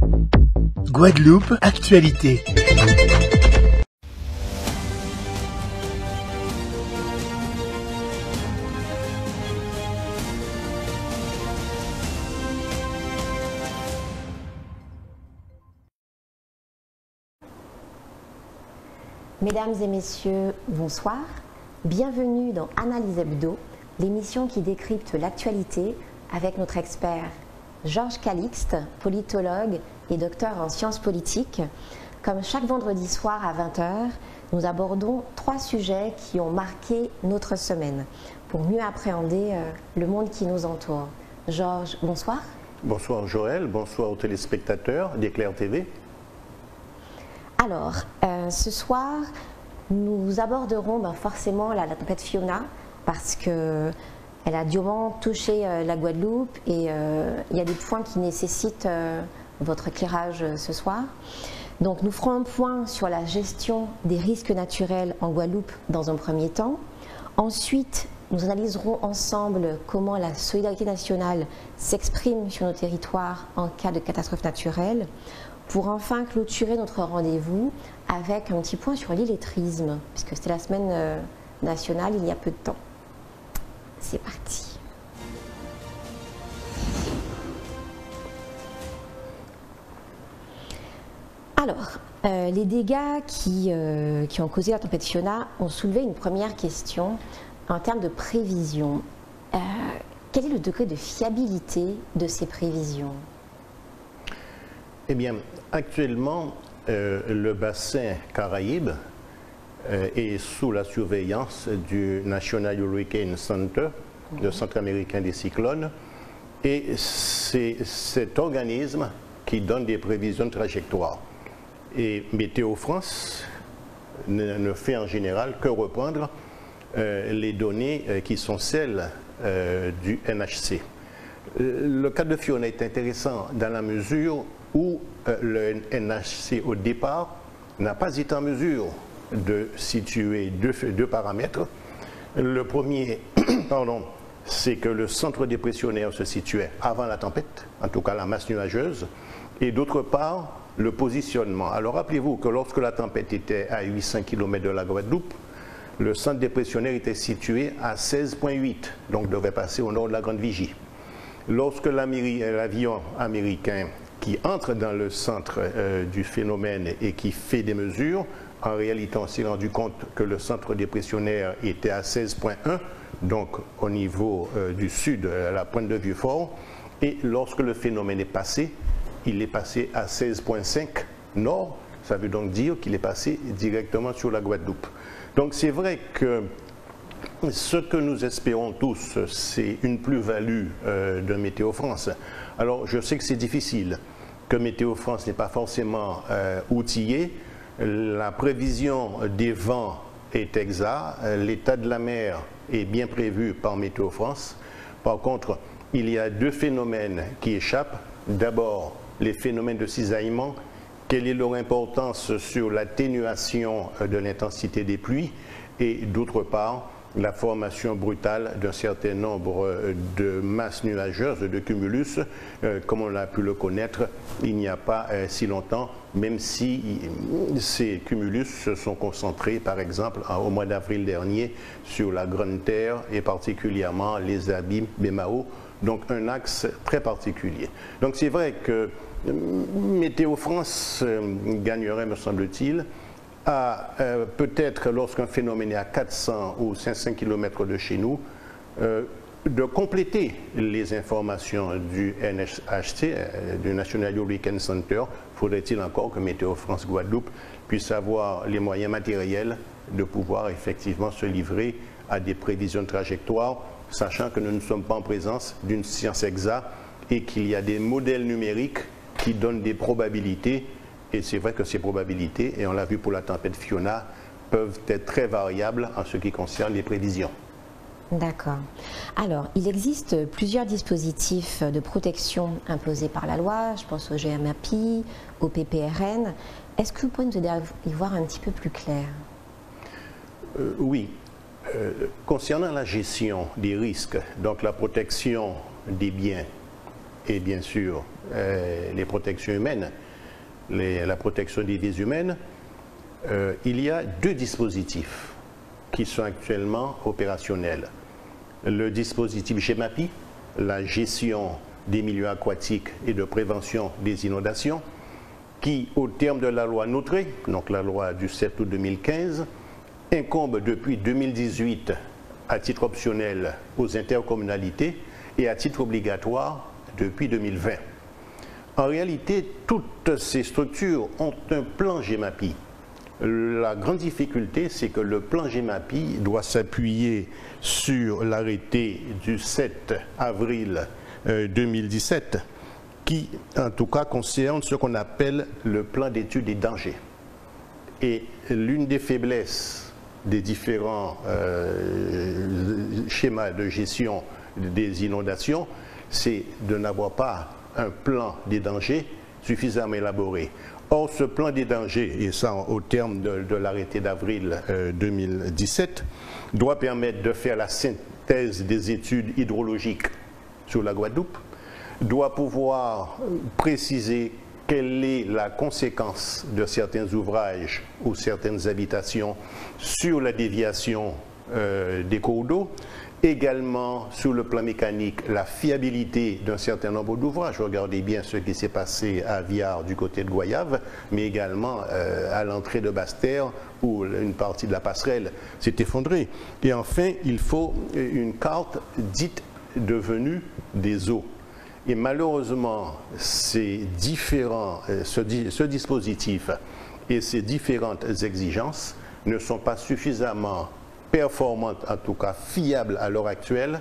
Guadeloupe, actualité. Mesdames et messieurs, bonsoir. Bienvenue dans Analyse Hebdo, l'émission qui décrypte l'actualité avec notre expert Georges Calixte, politologue et docteur en sciences politiques. Comme chaque vendredi soir à 20 h, nous abordons 3 sujets qui ont marqué notre semaine pour mieux appréhender le monde qui nous entoure. Georges, bonsoir. Bonsoir Joël, bonsoir aux téléspectateurs d'Éclair TV. Alors, ce soir, nous aborderons forcément la tempête Fiona parce qu'elle a durement touché la Guadeloupe et il y a des points qui nécessitent votre éclairage ce soir. Donc nous ferons un point sur la gestion des risques naturels en Guadeloupe dans un premier temps. Ensuite, nous analyserons ensemble comment la solidarité nationale s'exprime sur nos territoires en cas de catastrophe naturelle, pour enfin clôturer notre rendez-vous avec un petit point sur l'illettrisme, puisque c'était la semaine nationale il y a peu de temps. C'est parti. Alors, les dégâts qui ont causé la tempête Fiona ont soulevé une première question en termes de prévision. Quel est le degré de fiabilité de ces prévisions ? Eh bien, actuellement, le bassin Caraïbe est sous la surveillance du National Hurricane Center, le Centre américain des cyclones, et c'est cet organisme qui donne des prévisions de trajectoire. Et Météo France ne fait en général que reprendre les données qui sont celles du NHC. Le cas de Fiona est intéressant dans la mesure où le NHC au départ n'a pas été en mesure de situer deux paramètres. Le premier, c'est que le centre dépressionnaire se situait avant la tempête, en tout cas la masse nuageuse, et d'autre part, le positionnement. Alors rappelez-vous que lorsque la tempête était à 800 km de la Guadeloupe, le centre dépressionnaire était situé à 16,8, donc devait passer au nord de la Grande Vigie. Lorsque l'avion américain qui entre dans le centre du phénomène et qui fait des mesures, en réalité on s'est rendu compte que le centre dépressionnaire était à 16,1, donc au niveau du sud, à la pointe de Vieux-Fort, et lorsque le phénomène est passé, il est passé à 16,5 nord, ça veut donc dire qu'il est passé directement sur la Guadeloupe. Donc c'est vrai que ce que nous espérons tous, c'est une plus-value de Météo France. Alors je sais que c'est difficile, que Météo France n'est pas forcément outillé. La prévision des vents est exacte, l'état de la mer est bien prévu par Météo France. Par contre, il y a 2 phénomènes qui échappent. D'abord, les phénomènes de cisaillement. Quelle est leur importance sur l'atténuation de l'intensité des pluies? Et d'autre part, la formation brutale d'un certain nombre de masses nuageuses, de cumulus, comme on a pu le connaître il n'y a pas si longtemps, même si ces cumulus se sont concentrés, par exemple, au mois d'avril dernier, sur la Grande Terre et particulièrement les abîmes Bémao, donc un axe très particulier. Donc c'est vrai que Météo France gagnerait, me semble-t-il, à peut-être lorsqu'un phénomène est à 400 ou 500 km de chez nous, de compléter les informations du NHC, du National Hurricane Center. Faudrait-il encore que Météo France Guadeloupe puisse avoir les moyens matériels de pouvoir effectivement se livrer à des prévisions de trajectoire, sachant que nous ne sommes pas en présence d'une science exacte et qu'il y a des modèles numériques qui donnent des probabilités. Et c'est vrai que ces probabilités, et on l'a vu pour la tempête Fiona, peuvent être très variables en ce qui concerne les prévisions. D'accord. Alors, il existe plusieurs dispositifs de protection imposés par la loi. Je pense au GMAPI, au PPRN. Est-ce que vous pouvez nous aider à y voir un petit peu plus clair? Oui. Concernant la gestion des risques, donc la protection des biens et bien sûr les protections humaines, la protection des vies humaines, il y a deux dispositifs qui sont actuellement opérationnels. Le dispositif GEMAPI, la gestion des milieux aquatiques et de prévention des inondations, qui, au terme de la loi NOTRe, donc la loi du 7 août 2015, incombe depuis 2018 à titre optionnel aux intercommunalités et à titre obligatoire depuis 2020. En réalité, toutes ces structures ont un plan GEMAPI. La grande difficulté, c'est que le plan GEMAPI doit s'appuyer sur l'arrêté du 7 avril 2017, qui, en tout cas, concerne ce qu'on appelle le plan d'études des dangers. Et l'une des faiblesses des différents schémas de gestion des inondations, c'est de n'avoir pas un plan des dangers suffisamment élaboré. Or, ce plan des dangers, et ça au terme de l'arrêté d'avril 2017, doit permettre de faire la synthèse des études hydrologiques sur la Guadeloupe, doit pouvoir préciser quelle est la conséquence de certains ouvrages ou certaines habitations sur la déviation des cours d'eau, également sur le plan mécanique, la fiabilité d'un certain nombre d'ouvrages. Regardez bien ce qui s'est passé à Viard du côté de Goyave, mais également à l'entrée de Basse-Terre où une partie de la passerelle s'est effondrée. Et enfin, il faut une carte dite de venue des eaux. Et malheureusement, ce dispositif et ces différentes exigences ne sont pas suffisamment performantes, en tout cas fiables à l'heure actuelle,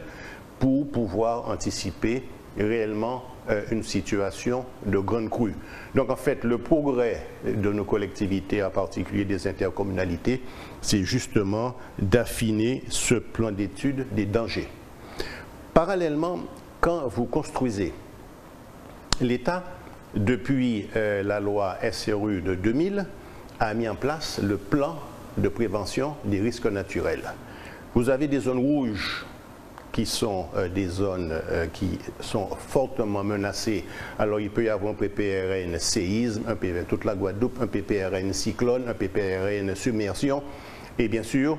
pour pouvoir anticiper réellement une situation de grande crue. Donc en fait, le progrès de nos collectivités, en particulier des intercommunalités, c'est justement d'affiner ce plan d'étude des dangers. Parallèlement, quand vous construisez, l'État, depuis la loi SRU de 2000, a mis en place le plan de prévention des risques naturels. Vous avez des zones rouges qui sont des zones qui sont fortement menacées. Alors il peut y avoir un PPRN séisme, toute la Guadeloupe, un PPRN cyclone, un PPRN submersion. Et bien sûr,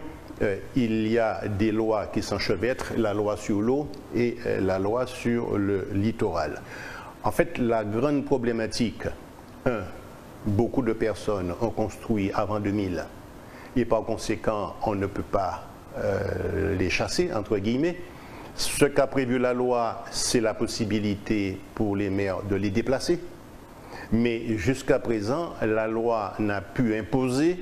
il y a des lois qui s'enchevêtrent, la loi sur l'eau et la loi sur le littoral. En fait, la grande problématique, beaucoup de personnes ont construit avant 2000 et par conséquent, on ne peut pas les chasser, entre guillemets. Ce qu'a prévu la loi, c'est la possibilité pour les maires de les déplacer. Mais jusqu'à présent, la loi n'a pu imposer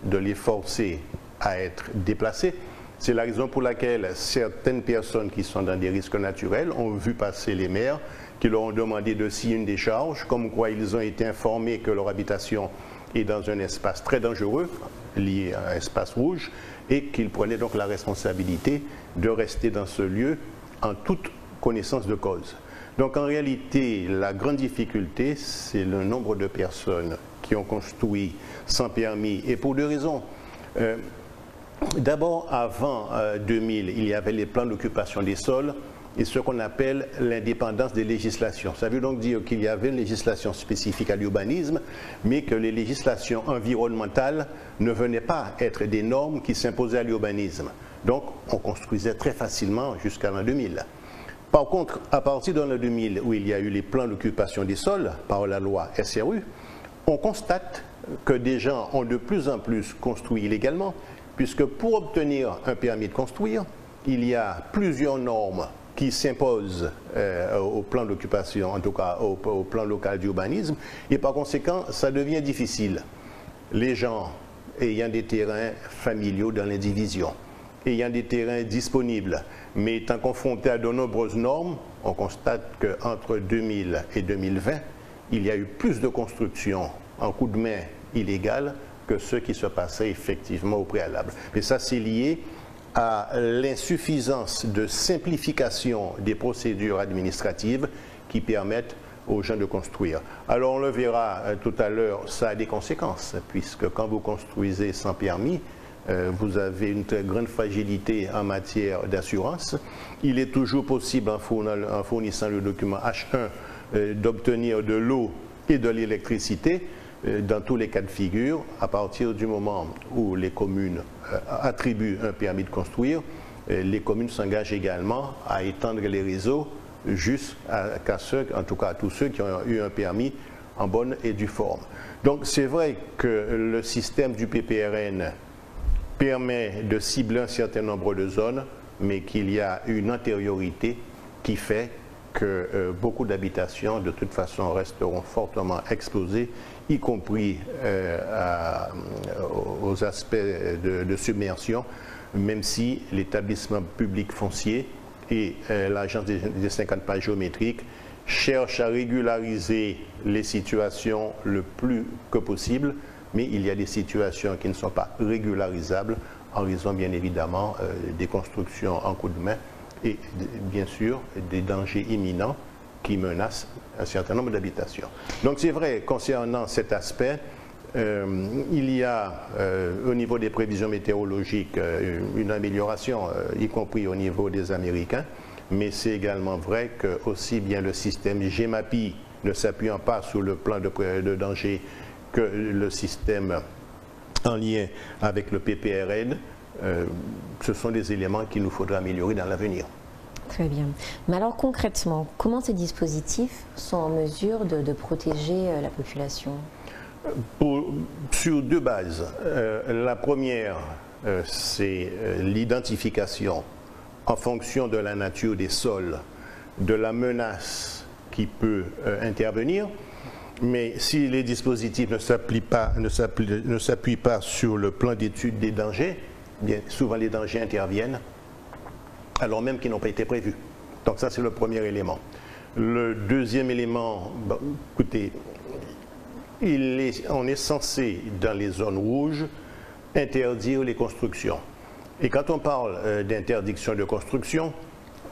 de les forcer à être déplacés. C'est la raison pour laquelle certaines personnes qui sont dans des risques naturels ont vu passer les maires qui leur ont demandé de signer une décharge, comme quoi ils ont été informés que leur habitation est dans un espace très dangereux, lié à un espace rouge, et qu'ils prenaient donc la responsabilité de rester dans ce lieu en toute connaissance de cause. Donc en réalité, la grande difficulté, c'est le nombre de personnes qui ont construit sans permis, et pour deux raisons. D'abord, avant 2000, il y avait les plans d'occupation des sols et ce qu'on appelle l'indépendance des législations. Ça veut donc dire qu'il y avait une législation spécifique à l'urbanisme, mais que les législations environnementales ne venaient pas être des normes qui s'imposaient à l'urbanisme. Donc, on construisait très facilement jusqu'à l'an 2000. Par contre, à partir de l'an 2000, où il y a eu les plans d'occupation des sols par la loi SRU, on constate que des gens ont de plus en plus construit illégalement, puisque pour obtenir un permis de construire, il y a plusieurs normes qui s'imposent au plan d'occupation, en tout cas au plan local d'urbanisme, et par conséquent, ça devient difficile. Les gens ayant des terrains familiaux dans l'indivision, ayant des terrains disponibles, mais étant confrontés à de nombreuses normes, on constate qu'entre 2000 et 2020, il y a eu plus de constructions en coup de main illégales que ce qui se passait effectivement au préalable. Mais ça, c'est lié à l'insuffisance de simplification des procédures administratives qui permettent aux gens de construire. Alors on le verra tout à l'heure, ça a des conséquences, puisque quand vous construisez sans permis, vous avez une très grande fragilité en matière d'assurance. Il est toujours possible, en fournissant le document H1, d'obtenir de l'eau et de l'électricité dans tous les cas de figure, à partir du moment où les communes attribuent un permis de construire. Les communes s'engagent également à étendre les réseaux jusqu'à ceux, en tout cas à tous ceux qui ont eu un permis en bonne et due forme. Donc c'est vrai que le système du PPRN permet de cibler un certain nombre de zones, mais qu'il y a une antériorité qui fait que beaucoup d'habitations de toute façon resteront fortement exposées, y compris aux aspects de submersion, même si l'établissement public foncier et l'agence des 50 pages géométriques cherchent à régulariser les situations le plus que possible, mais il y a des situations qui ne sont pas régularisables en raison bien évidemment des constructions en coup de main et bien sûr des dangers imminents qui menacent un certain nombre d'habitations. Donc c'est vrai, concernant cet aspect, il y a au niveau des prévisions météorologiques une amélioration, y compris au niveau des Américains, mais c'est également vrai que aussi bien le système GEMAPI ne s'appuyant pas sur le plan de danger que le système en lien avec le PPRN, ce sont des éléments qu'il nous faudra améliorer dans l'avenir. Très bien. Mais alors concrètement, comment ces dispositifs sont en mesure de protéger la population ? Sur deux bases. La première, c'est l'identification en fonction de la nature des sols, de la menace qui peut intervenir. Mais si les dispositifs ne s'appuient pas sur le plan d'étude des dangers, bien souvent les dangers interviennent alors même qu'ils n'ont pas été prévus. Donc ça, c'est le premier élément. Le deuxième élément, bon, écoutez, on est censé, dans les zones rouges, interdire les constructions. Et quand on parle d'interdiction de construction,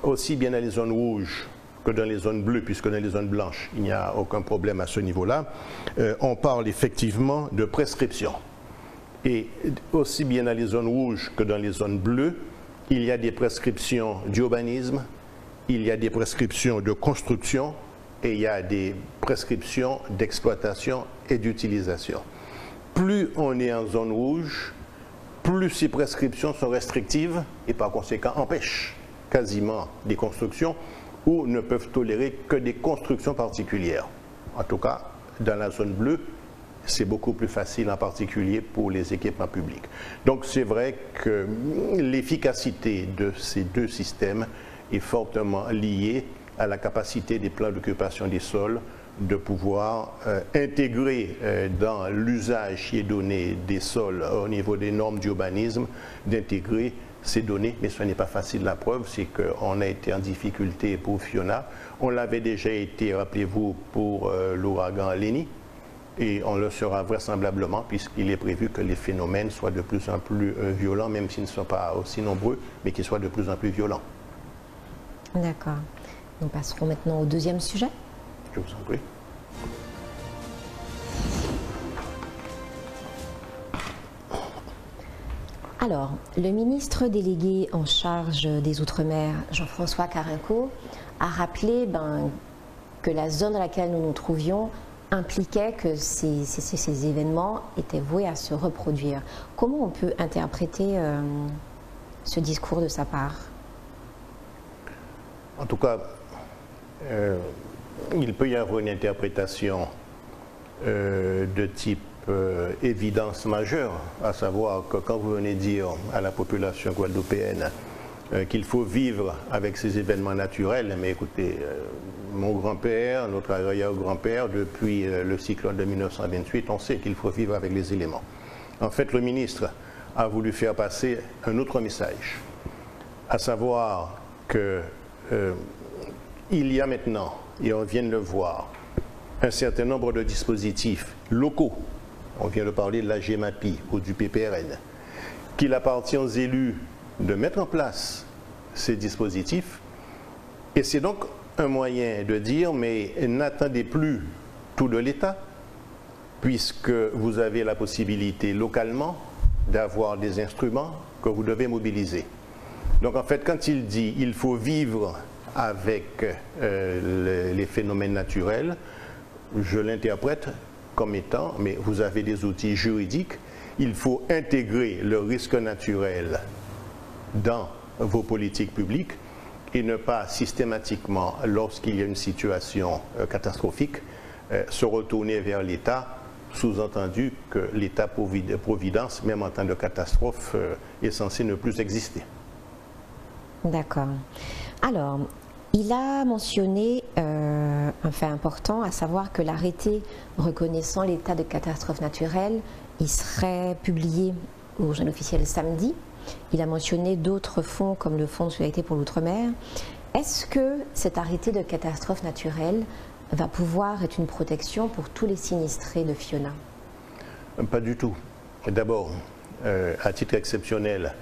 aussi bien dans les zones rouges que dans les zones bleues, puisque dans les zones blanches, il n'y a aucun problème à ce niveau-là, on parle effectivement de prescription. Et aussi bien dans les zones rouges que dans les zones bleues, il y a des prescriptions d'urbanisme, il y a des prescriptions de construction et il y a des prescriptions d'exploitation et d'utilisation. Plus on est en zone rouge, plus ces prescriptions sont restrictives et par conséquent empêchent quasiment des constructions ou ne peuvent tolérer que des constructions particulières. En tout cas, dans la zone bleue, c'est beaucoup plus facile, en particulier pour les équipements publics. Donc c'est vrai que l'efficacité de ces deux systèmes est fortement liée à la capacité des plans d'occupation des sols de pouvoir intégrer dans l'usage qui est donné des sols au niveau des normes d'urbanisme, d'intégrer ces données, mais ce n'est pas facile. La preuve, c'est qu'on a été en difficulté pour Fiona. On l'avait déjà été, rappelez-vous, pour l'ouragan Lenny. Et on le sera vraisemblablement puisqu'il est prévu que les phénomènes soient de plus en plus violents, même s'ils ne sont pas aussi nombreux, mais qu'ils soient de plus en plus violents. D'accord. Nous passerons maintenant au deuxième sujet. Je vous en prie. Alors, le ministre délégué en charge des Outre-mer, Jean-François Carenco, a rappelé que la zone dans laquelle nous nous trouvions impliquait que ces événements étaient voués à se reproduire. Comment on peut interpréter ce discours de sa part? En tout cas, il peut y avoir une interprétation de type évidence majeure, à savoir que quand vous venez dire à la population guadeloupéenne qu'il faut vivre avec ces événements naturels, mais écoutez, mon grand-père, notre arrière-grand-père, depuis le cyclone de 1928, on sait qu'il faut vivre avec les éléments. En fait, le ministre a voulu faire passer un autre message, à savoir que il y a maintenant, et on vient de le voir, un certain nombre de dispositifs locaux, on vient de parler de la GEMAPI ou du PPRN, qu'il appartient aux élus de mettre en place ces dispositifs. Et c'est donc un moyen de dire, mais n'attendez plus tout de l'État, puisque vous avez la possibilité localement d'avoir des instruments que vous devez mobiliser. Donc en fait, quand il dit il faut vivre avec les phénomènes naturels, je l'interprète comme étant, mais vous avez des outils juridiques, il faut intégrer le risque naturel dans vos politiques publiques et ne pas systématiquement, lorsqu'il y a une situation catastrophique, se retourner vers l'État, sous-entendu que l'État-providence, même en temps de catastrophe, est censé ne plus exister. D'accord. Alors, il a mentionné un fait important, à savoir que l'arrêté reconnaissant l'état de catastrophe naturelle, il serait publié au Journal officiel samedi. Il a mentionné d'autres fonds comme le Fonds de solidarité pour l'outre-mer. Est-ce que cet arrêté de catastrophe naturelle va pouvoir être une protection pour tous les sinistrés de Fiona? Pas du tout. D'abord, à titre exceptionnel,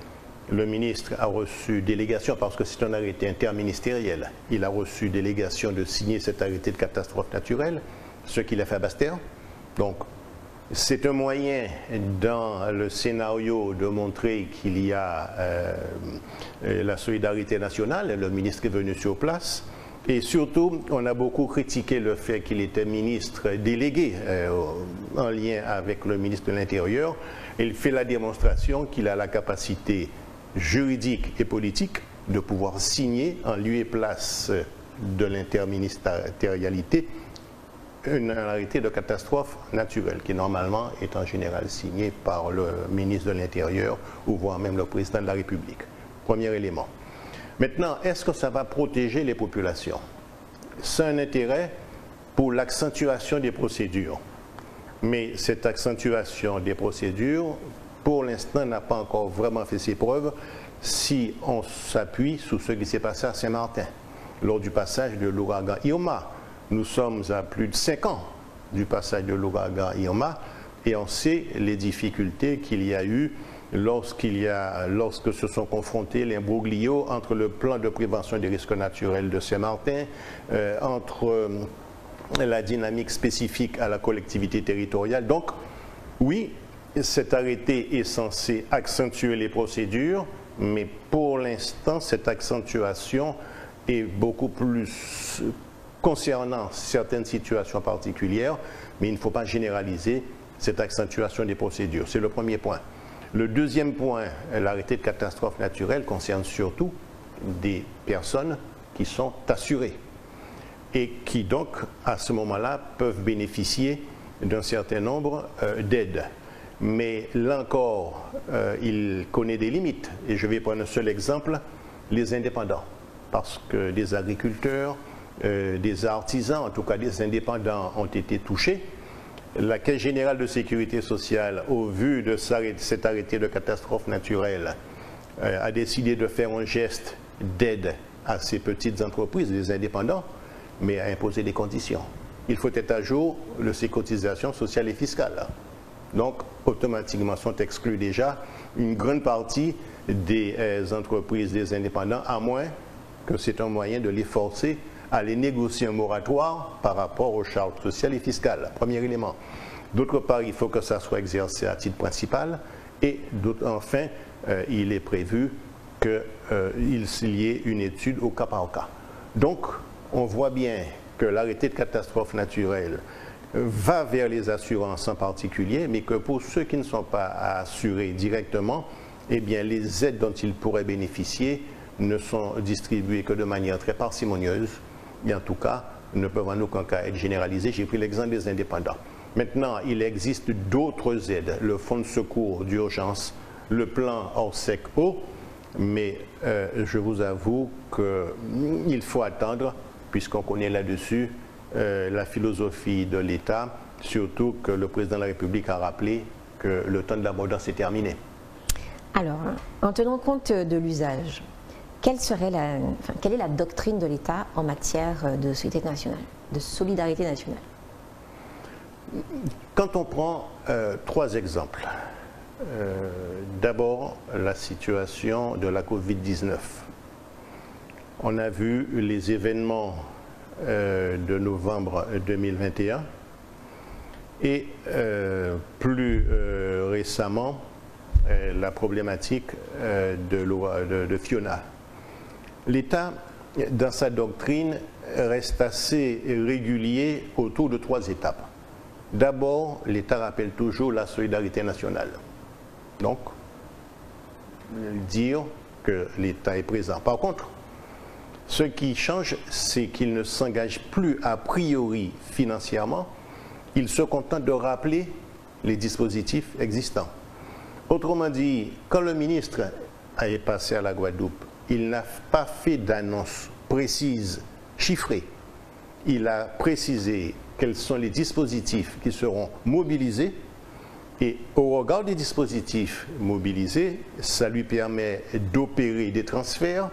le ministre a reçu délégation, parce que c'est un arrêté interministériel, il a reçu délégation de signer cet arrêté de catastrophe naturelle, ce qu'il a fait à Basse-Terre. Donc, c'est un moyen dans le scénario de montrer qu'il y a la solidarité nationale. Le ministre est venu sur place. Et surtout, on a beaucoup critiqué le fait qu'il était ministre délégué en lien avec le ministre de l'Intérieur. Il fait la démonstration qu'il a la capacité juridique et politique de pouvoir signer en lieu et place de l'interministérialité un arrêté de catastrophe naturelle qui normalement est en général signé par le ministre de l'Intérieur ou voire même le président de la République. Premier élément. Maintenant, est-ce que ça va protéger les populations? C'est un intérêt pour l'accentuation des procédures. Mais cette accentuation des procédures, pour l'instant, n'a pas encore vraiment fait ses preuves si on s'appuie sur ce qui s'est passé à Saint-Martin lors du passage de l'ouragan Irma. Nous sommes à plus de 5 ans du passage de l'ouragan Irma et on sait les difficultés qu'il y a eu lorsque se sont confrontés l'imbroglio entre le plan de prévention des risques naturels de Saint-Martin, entre la dynamique spécifique à la collectivité territoriale. Donc, oui, cet arrêté est censé accentuer les procédures, mais pour l'instant, cette accentuation est beaucoup plus concernant certaines situations particulières, mais il ne faut pas généraliser cette accentuation des procédures. C'est le premier point. Le deuxième point, l'arrêté de catastrophe naturelle concerne surtout des personnes qui sont assurées et qui donc, à ce moment-là, peuvent bénéficier d'un certain nombre d'aides. Mais là encore, il connaît des limites. Et je vais prendre un seul exemple, les indépendants. Parce que des agriculteurs, des artisans, en tout cas des indépendants, ont été touchés. La Caisse générale de sécurité sociale, au vu de cet arrêté de catastrophe naturelle, a décidé de faire un geste d'aide à ces petites entreprises, les indépendants, mais a imposé des conditions. Il faut être à jour de ces cotisations sociales et fiscales. Donc, automatiquement sont exclus déjà une grande partie des entreprises, des indépendants, à moins que c'est un moyen de les forcer à aller négocier un moratoire par rapport aux charges sociales et fiscales. Premier élément. D'autre part, il faut que ça soit exercé à titre principal. Et enfin, il est prévu qu'il y ait une étude au cas par cas. Donc, on voit bien que l'arrêté de catastrophe naturelle va vers les assurances en particulier, mais que pour ceux qui ne sont pas assurés directement, eh bien, les aides dont ils pourraient bénéficier ne sont distribuées que de manière très parcimonieuse, et en tout cas, ne peuvent en aucun cas être généralisées. J'ai pris l'exemple des indépendants. Maintenant, il existe d'autres aides, le fonds de secours d'urgence, le plan Orsec-Eau, mais je vous avoue qu'il faut attendre, puisqu'on connaît là-dessus la philosophie de l'État, surtout que le président de la République a rappelé que le temps de l'abondance est terminé. Alors, en tenant compte de l'usage, quelle est la doctrine de l'État en matière de solidarité nationale? Quand on prend 3 exemples, d'abord la situation de la Covid-19. On a vu les événements de novembre 2021 et plus récemment la problématique de Fiona. L'État, dans sa doctrine, reste assez régulier autour de 3 étapes. D'abord, l'État rappelle toujours la solidarité nationale. Donc, dire que l'État est présent. Par contre, ce qui change, c'est qu'il ne s'engage plus a priori financièrement, il se contente de rappeler les dispositifs existants. Autrement dit, quand le ministre est passé à la Guadeloupe, il n'a pas fait d'annonce précise, chiffrée. Il a précisé quels sont les dispositifs qui seront mobilisés et au regard des dispositifs mobilisés, ça lui permet d'opérer des transferts,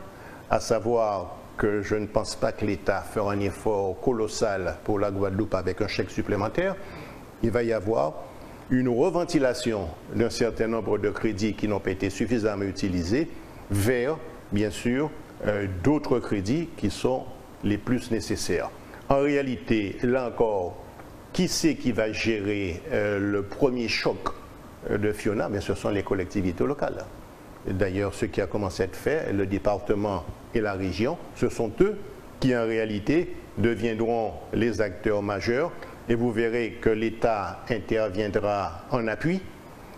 à savoir que je ne pense pas que l'État fera un effort colossal pour la Guadeloupe avec un chèque supplémentaire. Il va y avoir une reventilation d'un certain nombre de crédits qui n'ont pas été suffisamment utilisés vers, bien sûr, d'autres crédits qui sont les plus nécessaires. En réalité, là encore, qui c'est qui va gérer le premier choc de Fiona? Bien, ce sont les collectivités locales. D'ailleurs, ce qui a commencé à être fait, le département et la région, ce sont eux qui, en réalité, deviendront les acteurs majeurs. Et vous verrez que l'État interviendra en appui,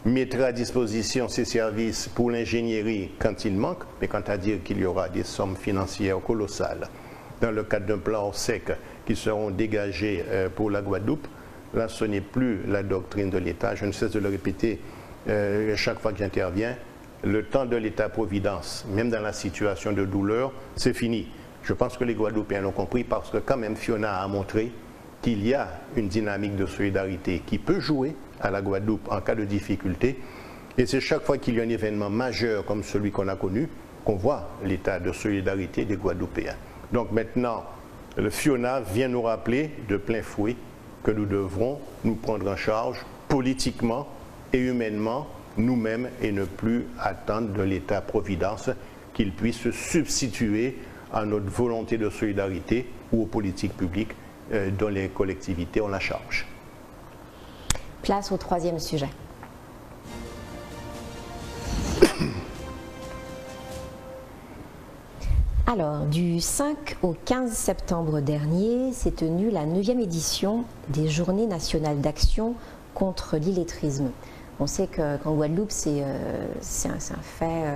mettra à disposition ses services pour l'ingénierie quand il manque, mais quant à dire qu'il y aura des sommes financières colossales dans le cadre d'un plan sec qui seront dégagés pour la Guadeloupe, là ce n'est plus la doctrine de l'État. Je ne cesse de le répéter chaque fois que j'interviens. Le temps de l'État-providence, même dans la situation de douleur, c'est fini. Je pense que les Guadeloupéens l'ont compris parce que quand même Fiona a montré qu'il y a une dynamique de solidarité qui peut jouer à la Guadeloupe en cas de difficulté. Et c'est chaque fois qu'il y a un événement majeur comme celui qu'on a connu qu'on voit l'état de solidarité des Guadeloupéens. Donc maintenant, le Fiona vient nous rappeler de plein fouet que nous devrons nous prendre en charge politiquement et humainement nous-mêmes et ne plus attendre de l'État-providence qu'il puisse se substituer à notre volonté de solidarité ou aux politiques publiques dont les collectivités ont la charge. Place au 3e sujet. Alors, du 5 au 15 septembre dernier, s'est tenue la 9e édition des Journées nationales d'action contre l'illettrisme. On sait qu'en Guadeloupe, c'est un fait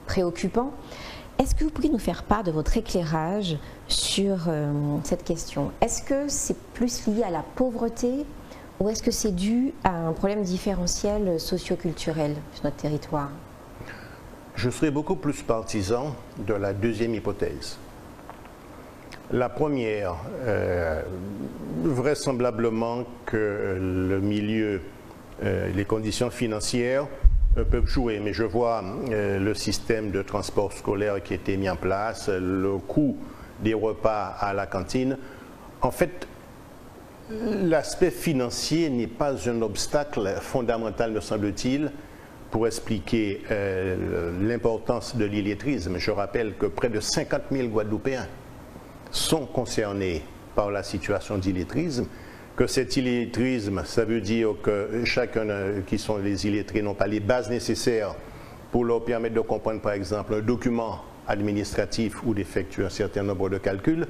préoccupant. Est-ce que vous pourriez nous faire part de votre éclairage sur cette question? Est-ce que c'est plus lié à la pauvreté ou est-ce que c'est dû à un problème différentiel socio-culturel sur notre territoire? Je serais beaucoup plus partisan de la deuxième hypothèse. La première, vraisemblablement que le milieu, les conditions financières peuvent jouer, mais je vois le système de transport scolaire qui a été mis en place, le coût des repas à la cantine. En fait, l'aspect financier n'est pas un obstacle fondamental, me semble-t-il, pour expliquer l'importance de l'illettrisme. Je rappelle que près de 50 000 Guadeloupéens sont concernés par la situation d'illettrisme, que cet illettrisme, ça veut dire que chacun qui sont les illettrés n'ont pas les bases nécessaires pour leur permettre de comprendre par exemple un document administratif ou d'effectuer un certain nombre de calculs,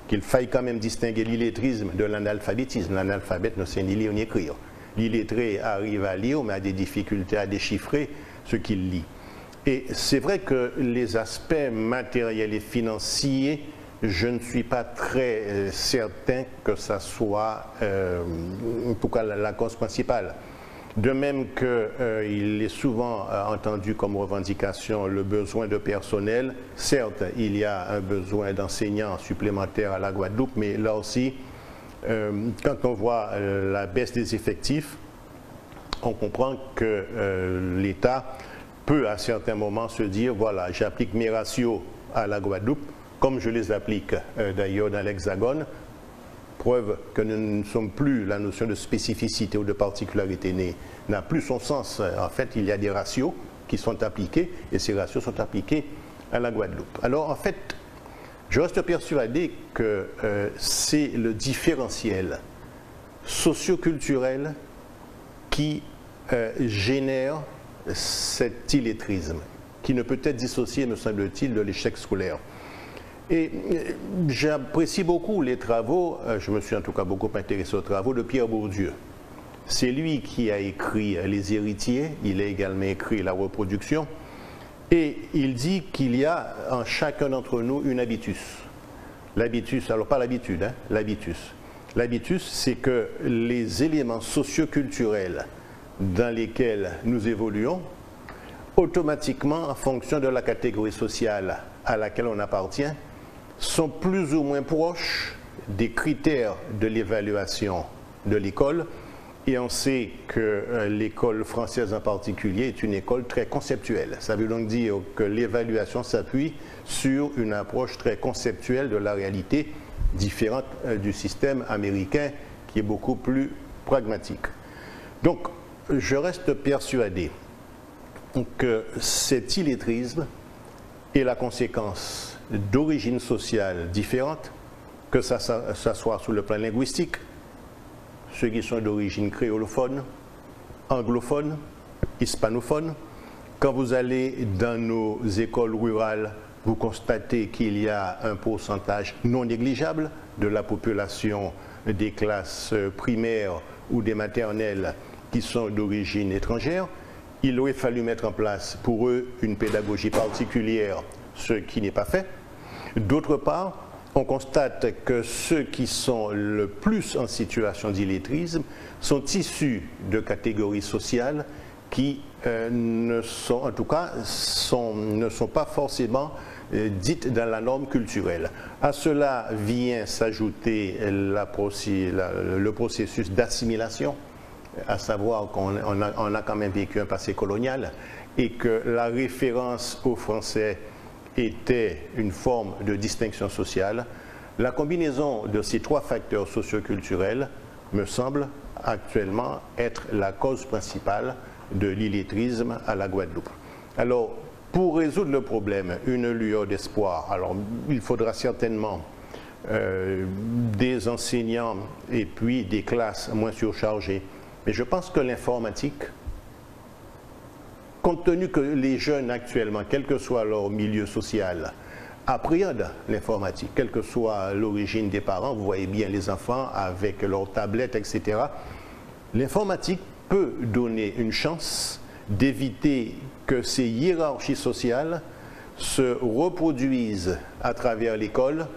qu'il faille quand même distinguer l'illettrisme de l'analphabétisme. L'analphabète ne sait ni lire ni écrire. L'illettré arrive à lire, mais a des difficultés à déchiffrer ce qu'il lit. Et c'est vrai que les aspects matériels et financiers, je ne suis pas très certain que ça soit, en tout cas, la cause principale. De même qu'il est souvent entendu comme revendication le besoin de personnel. Certes, il y a un besoin d'enseignants supplémentaires à la Guadeloupe, mais là aussi, quand on voit la baisse des effectifs, on comprend que l'État peut à certains moments se dire, voilà, j'applique mes ratios à la Guadeloupe, comme je les applique d'ailleurs dans l'Hexagone, preuve que nous ne sommes plus, la notion de spécificité ou de particularité n'a plus son sens. En fait, il y a des ratios qui sont appliqués et ces ratios sont appliqués à la Guadeloupe. Alors en fait, je reste persuadé que c'est le différentiel socio-culturel qui génère cet illettrisme, qui ne peut être dissocié, me semble-t-il, de l'échec scolaire. Et j'apprécie beaucoup les travaux, je me suis en tout cas beaucoup intéressé aux travaux de Pierre Bourdieu. C'est lui qui a écrit Les Héritiers, il a également écrit La Reproduction, et il dit qu'il y a en chacun d'entre nous une habitus. L'habitus, alors pas l'habitude, hein, l'habitus. L'habitus, c'est que les éléments socioculturels dans lesquels nous évoluons, automatiquement, en fonction de la catégorie sociale à laquelle on appartient, sont plus ou moins proches des critères de l'évaluation de l'école. Et on sait que l'école française en particulier est une école très conceptuelle. Ça veut donc dire que l'évaluation s'appuie sur une approche très conceptuelle de la réalité, différente du système américain qui est beaucoup plus pragmatique. Donc, je reste persuadé que cet illettrisme est la conséquence d'origines sociales différentes, que ça soit sur le plan linguistique, ceux qui sont d'origine créolophone, anglophone, hispanophone. Quand vous allez dans nos écoles rurales, vous constatez qu'il y a un pourcentage non négligeable de la population des classes primaires ou des maternelles qui sont d'origine étrangère. Il aurait fallu mettre en place pour eux une pédagogie particulière, ce qui n'est pas fait. D'autre part, on constate que ceux qui sont le plus en situation d'illettrisme sont issus de catégories sociales qui ne sont pas forcément dites dans la norme culturelle. À cela vient s'ajouter le processus d'assimilation, à savoir qu'on a quand même vécu un passé colonial et que la référence aux Français était une forme de distinction sociale. La combinaison de ces trois facteurs socioculturels me semble actuellement être la cause principale de l'illettrisme à la Guadeloupe. Alors, pour résoudre le problème, une lueur d'espoir, alors il faudra certainement des enseignants et puis des classes moins surchargées. Mais je pense que l'informatique, compte tenu que les jeunes actuellement, quel que soit leur milieu social, appréhendent l'informatique, quelle que soit l'origine des parents, vous voyez bien les enfants avec leurs tablettes, etc. L'informatique peut donner une chance d'éviter que ces hiérarchies sociales se reproduisent à travers l'école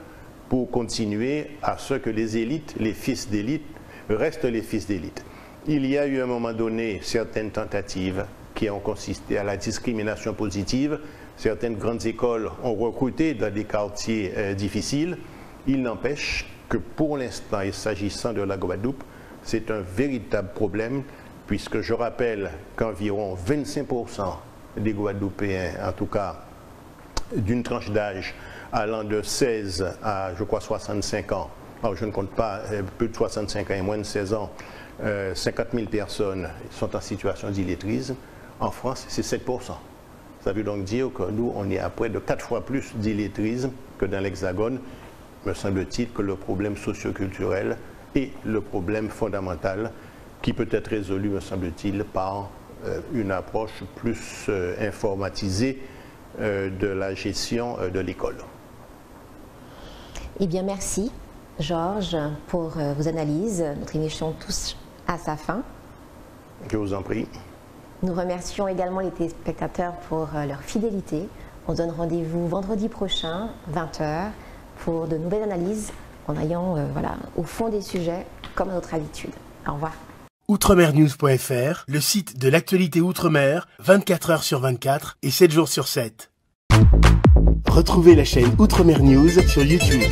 pour continuer à ce que les élites, les fils d'élite, restent les fils d'élite. Il y a eu à un moment donné certaines tentatives qui ont consisté à la discrimination positive. Certaines grandes écoles ont recruté dans des quartiers difficiles. Il n'empêche que pour l'instant, et s'agissant de la Guadeloupe, c'est un véritable problème, puisque je rappelle qu'environ 25% des Guadeloupéens, en tout cas d'une tranche d'âge allant de 16 à, je crois, 65 ans, alors je ne compte pas plus de 65 ans et moins de 16 ans, 50 000 personnes sont en situation d'illettrisme. En France, c'est 7%. Ça veut donc dire que nous, on est à près de 4 fois plus d'illettrisme que dans l'Hexagone. Me semble-t-il que le problème socio-culturel est le problème fondamental qui peut être résolu, me semble-t-il, par une approche plus informatisée de la gestion de l'école. Eh bien, merci, Georges, pour vos analyses. Notre émission touche à sa fin. Je vous en prie. Nous remercions également les téléspectateurs pour leur fidélité. On donne rendez-vous vendredi prochain, 20h, pour de nouvelles analyses en allant au fond des sujets comme à notre habitude. Au revoir. Outremernews.fr, le site de l'actualité Outre-mer, 24 heures sur 24 et 7 jours sur 7. Retrouvez la chaîne Outremer News sur YouTube.